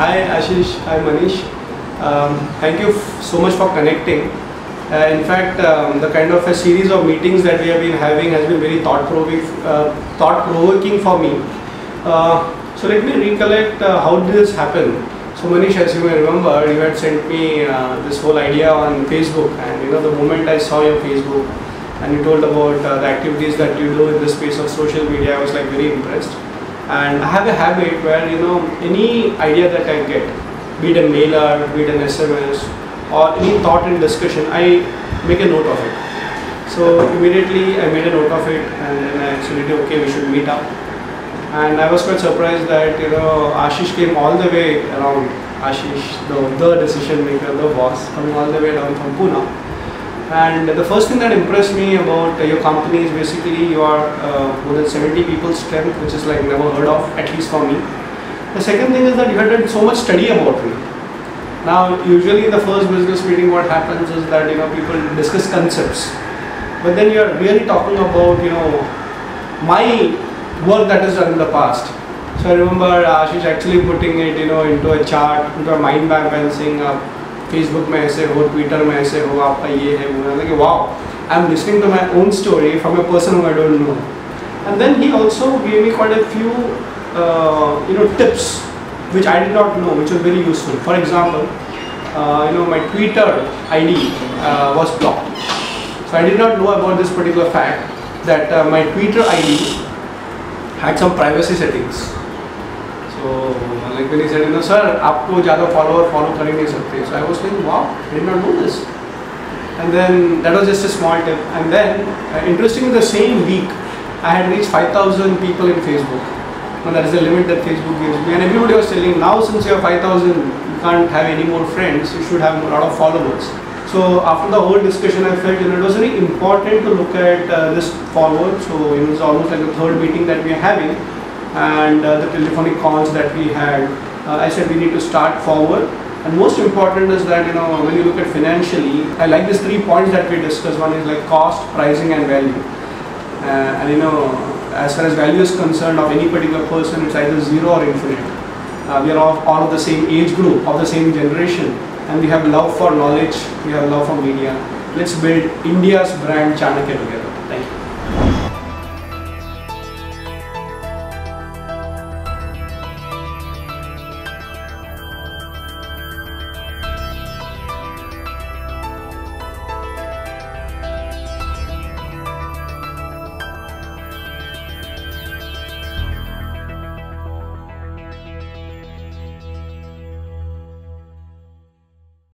Hi Ashish, hi Manish. Thank you so much for connecting. In fact, the kind of a series of meetings that we have been having has been very thought-provoking for me. So let me recollect how did this happen. So Manish, as you may remember, you had sent me this whole idea on Facebook, and the moment I saw your Facebook and you told about the activities that you do in the space of social media, I was like very impressed. And I have a habit where any idea that I get, be it a mailer, be it an SMS, or any thought in discussion, I make a note of it. So immediately I made a note of it, and then I said, okay, we should meet up. And I was quite surprised that Ashish came all the way around. Ashish, the decision maker, the boss, coming all the way down from Pune. And the first thing that impressed me about your company is basically you are more than 70 people's strength, which is like never heard of, at least for me. The second thing is that you had done so much study about me. Now, usually in the first business meeting, what happens is that people discuss concepts, but then you are really talking about my work that is done in the past. So I remember Ashish actually putting it into a chart, into a mind map, and saying Facebook में ऐसे हो, Twitter में ऐसे हो, आपका ये है वो है. Like wow, I'm listening to my own story from a person whom I don't know. And then he also gave me quite a few tips which I did not know, which was very useful. For example, my Twitter ID was blocked. So I did not know about this particular fact that my Twitter ID had some privacy settings. So like when he said, sir, आपको ज़्यादा follow कर ही नहीं सकते. So I was like, wow, I did not know this. And then that was just a small tip. And then interestingly, the same week I had reached 5,000 people in Facebook. Now that is the limit that Facebook gives me. And everybody was telling, now since you have 5,000, you can't have any more friends. You should have a lot of followers. So after the whole discussion, I felt it was very important to look at this forward. So it was almost like the third meeting that we are having. And the telephonic calls that we had, I said we need to start forward. And most important is that when you look at financially, I like these 3 points that we discussed. One is like cost, pricing, and value. As far as value is concerned of any particular person, it's either 0 or infinite. We are all of the same age group, of the same generation, and we have love for knowledge, we have love for media. Let's build India's brand Chanakya together.